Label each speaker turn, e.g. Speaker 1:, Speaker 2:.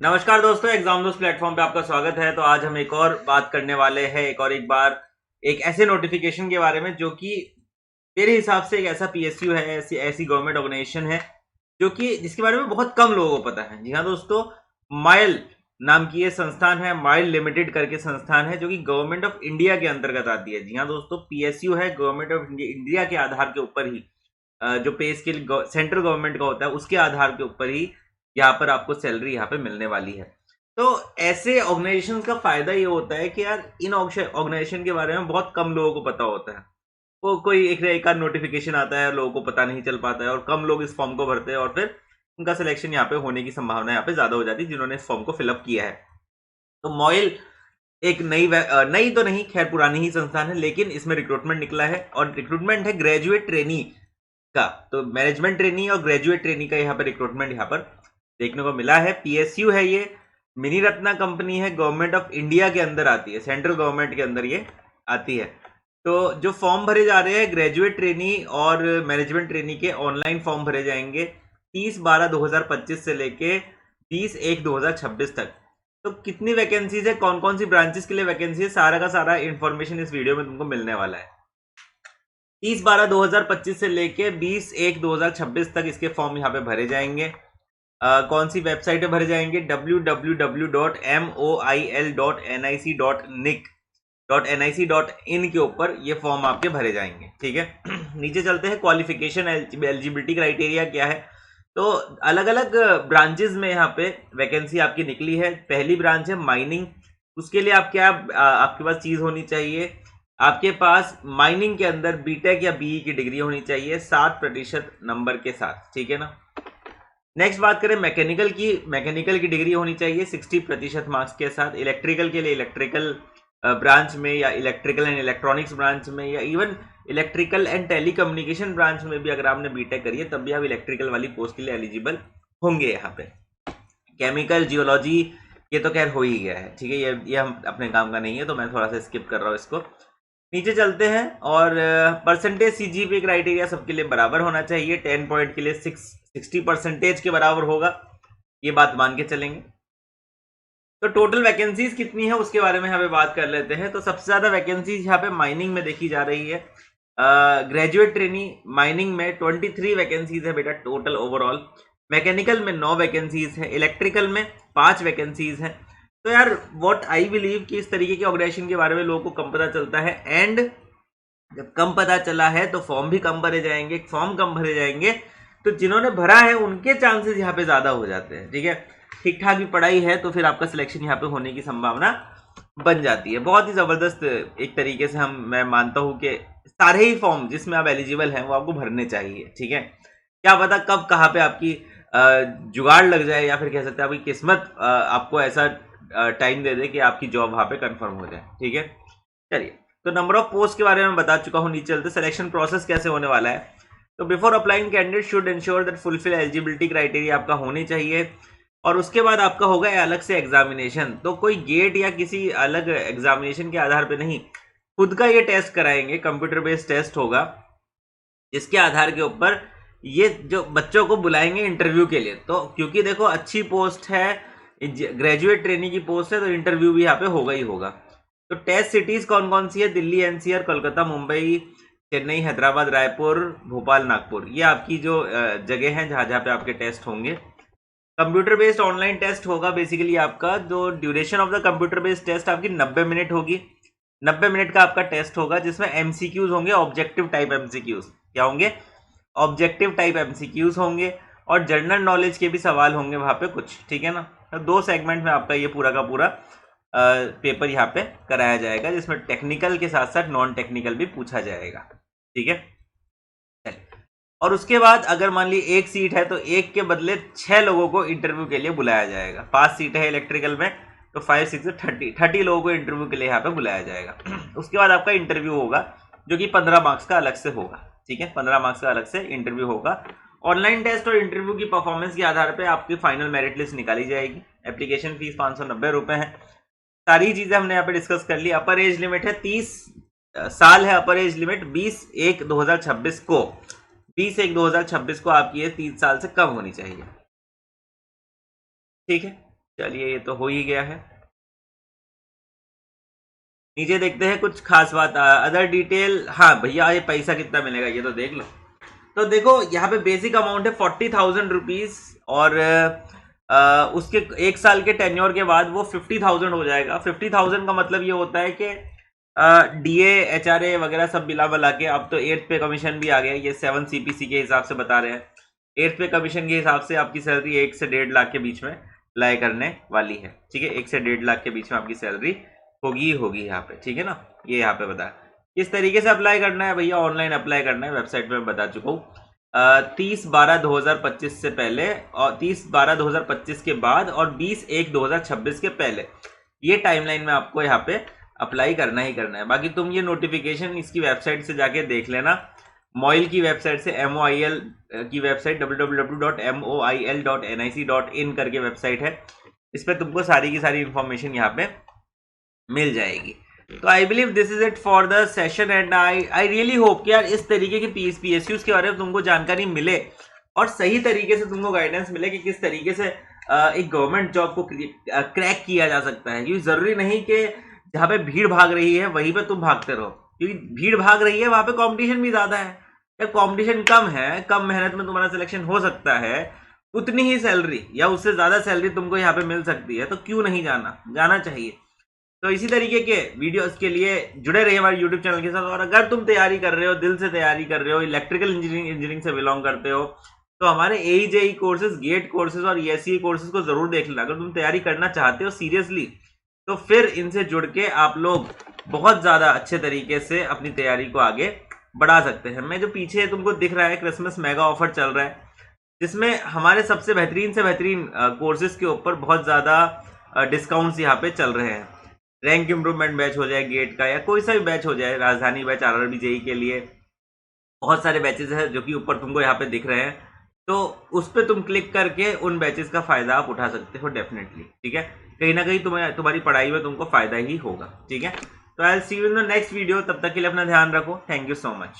Speaker 1: नमस्कार दोस्तों, एग्जाम दोस्त प्लेटफॉर्म पे आपका स्वागत है। तो आज हम एक और बात करने वाले हैं, एक बार एक ऐसे नोटिफिकेशन के बारे में जो कि मेरे हिसाब से एक ऐसा पीएसयू है, ऐसी ऐसी गवर्नमेंट ऑर्गेनाइजेशन है जो कि जिसके बारे में बहुत कम लोगों को पता है। जी हाँ दोस्तों, माइल नाम की ये संस्थान है, माइल लिमिटेड करके संस्थान है जो कि गवर्नमेंट ऑफ इंडिया के अंतर्गत आती है। जी हाँ दोस्तों, पीएसयू है गवर्नमेंट ऑफ इंडिया के आधार के ऊपर ही, जो पे स्केल सेंट्रल गवर्नमेंट का होता है उसके आधार के ऊपर ही यहाँ पर आपको सैलरी यहाँ पे मिलने वाली है। तो ऐसे ऑर्गेनाइजेशन का फायदा ये होता है कि यार इन ऑर्गेनाइजेशन के बारे में बहुत कम लोगों को पता होता है। वो कोई एक आध नोटिफिकेशन आता है, लोगों को पता नहीं चल पाता है और कम लोग इस फॉर्म को भरते हैं और फिर उनका सिलेक्शन यहाँ पे होने की संभावना यहाँ पे ज्यादा हो जाती है जिन्होंने इस फॉर्म को फिलअप किया है। तो मॉइल एक नई तो नहीं, खैर पुरानी ही संस्थान है, लेकिन इसमें रिक्रूटमेंट निकला है और रिक्रूटमेंट है ग्रेजुएट ट्रेनी का। तो मैनेजमेंट ट्रेनी और ग्रेजुएट ट्रेनी का यहाँ पर रिक्रूटमेंट यहाँ पर देखने को मिला है। पीएसयू है ये, मिनी रत्ना कंपनी है, गवर्नमेंट ऑफ इंडिया के अंदर आती है, सेंट्रल गवर्नमेंट के अंदर ये आती है। तो जो फॉर्म भरे जा रहे हैं ग्रेजुएट ट्रेनी और मैनेजमेंट ट्रेनी के, ऑनलाइन फॉर्म भरे जाएंगे 30/12/2025 से लेके 20/1/2026 तक। तो कितनी वैकेंसीज है, कौन कौन सी ब्रांचेस के लिए वैकेंसी है, सारा का सारा इंफॉर्मेशन इस वीडियो में तुमको मिलने वाला है। 30/12/2025 से लेके 20/1/2026 तक इसके फॉर्म यहाँ पे भरे जाएंगे। कौन सी वेबसाइट पे भरे जाएंगे? www.moil.nic.nic.in के ऊपर ये फॉर्म आपके भरे जाएंगे। ठीक है नीचे चलते हैं, क्वालिफिकेशन एलिजिबिलिटी क्राइटेरिया क्या है। तो अलग अलग ब्रांचेस में यहाँ पे वैकेंसी आपकी निकली है। पहली ब्रांच है माइनिंग, उसके लिए आप क्या आपके पास चीज होनी चाहिए, आपके पास माइनिंग के अंदर बीटेक या बीई की डिग्री होनी चाहिए 60% नंबर के साथ। ठीक है ना। नेक्स्ट बात करें मैकेनिकल की, मैकेनिकल की डिग्री होनी चाहिए 60% मार्क्स के साथ। इलेक्ट्रिकल के लिए इलेक्ट्रिकल ब्रांच में या इलेक्ट्रिकल एंड इलेक्ट्रॉनिक्स ब्रांच में या even electrical and telecommunication branch में भी अगर आपने बीटेक करी है तब भी आप इलेक्ट्रिकल वाली पोस्ट के लिए एलिजिबल होंगे। यहाँ पे केमिकल जियोलॉजी ये तो खैर हो ही गया है। ठीक है, ये हम अपने काम का नहीं है तो मैं थोड़ा सा स्किप कर रहा हूँ इसको। नीचे चलते हैं और परसेंटेज सीजीपीए क्राइटेरिया सबके लिए बराबर होना चाहिए। 10 पॉइंट के लिए 60% के बराबर होगा, ये बात मान के चलेंगे। तो टोटल वैकेंसीज कितनी है उसके बारे में यहाँ पे बात कर लेते हैं। तो सबसे ज्यादा वैकेंसीज यहाँ पे माइनिंग में देखी जा रही है। ग्रेजुएट ट्रेनी माइनिंग में 23 वैकेंसीज है बेटा टोटल ओवरऑल। मैकेनिकल में 9 वैकेंसीज है, इलेक्ट्रिकल में 5 वैकेंसीज है। तो यार व्हाट आई बिलीव कि इस तरीके के ऑर्गेनाइजेशन के बारे में लोगों को कम पता चलता है, एंड जब कम पता चला है तो फॉर्म भी कम भरे जाएंगे। फॉर्म कम भरे जाएंगे तो जिन्होंने भरा है उनके चांसेस यहाँ पे ज्यादा हो जाते हैं। ठीक है, ठीक ठाक भी पढ़ाई है तो फिर आपका सिलेक्शन यहाँ पे होने की संभावना बन जाती है। बहुत ही जबरदस्त एक तरीके से मैं मानता हूँ कि सारे ही फॉर्म जिसमें आप एलिजिबल हैं वो आपको भरने चाहिए। ठीक है, क्या पता कब कहाँ पे आपकी जुगाड़ लग जाए या फिर कह सकते हैं आपकी किस्मत आपको ऐसा टाइम दे दे कि आपकी जॉब वहां पे कंफर्म हो जाए। ठीक है, चलिए तो नंबर ऑफ पोस्ट के बारे में बता चुका हूं। नीचे चलते सिलेक्शन प्रोसेस कैसे होने वाला है। तो before applying candidate should ensure that fulfil eligibility criteria आपका होनी चाहिए और उसके बाद आपका होगा अलग से एग्जामिनेशन। तो कोई गेट या किसी अलग एग्जामिनेशन के आधार पर नहीं, खुद का ये टेस्ट कराएंगे, कंप्यूटर बेस्ड टेस्ट होगा जिसके आधार के ऊपर ये जो बच्चों को बुलाएंगे इंटरव्यू के लिए। तो क्योंकि देखो अच्छी पोस्ट है, ग्रेजुएट ट्रेनिंग की पोस्ट है, तो इंटरव्यू भी यहाँ पे होगा ही होगा। तो टेस्ट सिटीज कौन कौन सी है? दिल्ली, एनसीआर, कोलकाता, मुंबई, चेन्नई, हैदराबाद, रायपुर, भोपाल, नागपुर, ये आपकी जो जगह है जहां जहां पे आपके टेस्ट होंगे। कंप्यूटर बेस्ड ऑनलाइन टेस्ट होगा। बेसिकली आपका जो duration of the computer based test आपकी 90 मिनट होगी। 90 मिनट का आपका टेस्ट होगा जिसमें एमसीक्यूज होंगे, ऑब्जेक्टिव टाइप एमसीक्यूज। क्या होंगे? ऑब्जेक्टिव टाइप एमसीक्यूज होंगे और जनरल नॉलेज के भी सवाल होंगे वहां पे कुछ। ठीक है ना। तो 2 सेगमेंट में आपका ये पूरा का पूरा पेपर यहाँ पे कराया जाएगा जिसमें टेक्निकल के साथ साथ नॉन टेक्निकल भी पूछा जाएगा। ठीक है, चलिए। और उसके बाद अगर मान ली एक सीट है तो एक के बदले 6 लोगों को इंटरव्यू के लिए बुलाया जाएगा। 5 सीट है इलेक्ट्रिकल में तो 5 6 30 लोगों को इंटरव्यू के लिए यहाँ पे बुलाया जाएगा। उसके बाद आपका इंटरव्यू होगा जो कि 15 मार्क्स का अलग से होगा। ठीक है, 15 मार्क्स का अलग से इंटरव्यू होगा। ऑनलाइन टेस्ट और इंटरव्यू की परफॉर्मेंस के आधार पे आपकी फाइनल मेरिट लिस्ट निकाली जाएगी। एप्लीकेशन फीस 590 रुपए है। सारी चीजें हमने यहाँ पे डिस्कस कर ली। अपर एज लिमिट है 30 साल है। अपर एज लिमिट 20/1/2026 को 20/1/2026 को आपकी 30 साल से कम होनी चाहिए। ठीक है, चलिए ये तो हो ही गया है। नीचे देखते हैं कुछ खास बात, अदर डिटेल। हाँ भैया, ये पैसा कितना मिलेगा ये तो देख लो। तो देखो यहाँ पे बेसिक अमाउंट है 40,000 रुपीज, और उसके 1 साल के टेन्योर के बाद वो 50,000 हो जाएगा। 50,000 का मतलब ये होता है कि डीए एचआरए वगैरह सब मिला मिला के, अब तो 8th पे कमीशन भी आ गया, ये 7 सीपीसी के हिसाब से बता रहे हैं। 8th पे कमीशन के हिसाब से आपकी सैलरी 1 से 1.5 लाख के बीच में लाई करने वाली है। ठीक है, 1 से 1.5 लाख के बीच में आपकी सैलरी होगी यहाँ पे। ठीक है ना, ये यहाँ पे बता किस तरीके से अप्लाई करना है भैया। ऑनलाइन अप्लाई करना है, वेबसाइट पे मैं बता चुका हूँ। 30/12/2025 से पहले, और 30/12/2025 के बाद, और 20/1/2026 के पहले, ये टाइमलाइन में आपको यहाँ पे अप्लाई करना ही करना है। बाकी तुम ये नोटिफिकेशन इसकी वेबसाइट से जाके देख लेना, मोइल की वेबसाइट से, MOIL की वेबसाइट www.moil.nic.in करके वेबसाइट है, इस पर तुमको सारी की सारी इंफॉर्मेशन यहाँ पे मिल जाएगी। तो I believe this is it for the session, and I really hope कि यार इस तरीके के PSUs के बारे में तुमको जानकारी मिले, और सही तरीके से तुमको गाइडेंस मिले कि किस तरीके से एक गवर्नमेंट जॉब को क्रैक किया जा सकता है। क्योंकि जरूरी नहीं कि जहाँ पे भीड़ भाग रही है वहीं पे तुम भागते रहो, क्योंकि भीड़ भाग रही है वहां पे कंपटीशन भी ज्यादा है, या कंपटीशन कम है, कम मेहनत में तुम्हारा सिलेक्शन हो सकता है, उतनी ही सैलरी या उससे ज्यादा सैलरी तुमको यहाँ पे मिल सकती है, तो क्यों नहीं जाना चाहिए। तो इसी तरीके के वीडियोस के लिए जुड़े रहिए हमारे यूट्यूब चैनल के साथ। और अगर तुम तैयारी कर रहे हो, दिल से तैयारी कर रहे हो, इलेक्ट्रिकल इंजीनियरिंग से बिलोंग करते हो, तो हमारे AE कोर्सेज, गेट कोर्सेज और ESE कोर्सेज को जरूर देख लेना। अगर तुम तैयारी करना चाहते हो सीरियसली, तो फिर इनसे जुड़ के आप लोग बहुत ज्यादा अच्छे तरीके से अपनी तैयारी को आगे बढ़ा सकते हैं। मैं जो पीछे तुमको दिख रहा है क्रिसमस मेगा ऑफर चल रहा है, जिसमें हमारे सबसे बेहतरीन से बेहतरीन कोर्सेज के ऊपर बहुत ज्यादा डिस्काउंट्स यहाँ पे चल रहे हैं। रैंक इंप्रूवमेंट बैच हो जाए गेट का, या कोई सा भी बैच हो जाए, राजधानी बैच RRB JEE के लिए बहुत सारे बैचेस हैं जो कि ऊपर तुमको यहाँ पे दिख रहे हैं। तो उस पर तुम क्लिक करके उन बैचेस का फायदा आप उठा सकते हो डेफिनेटली। ठीक है, कहीं ना कहीं तुम्हारी पढ़ाई में तुमको फायदा ही होगा। ठीक है, तो I will see you in the next video. तब तक के लिए अपना ध्यान रखो। Thank you so much.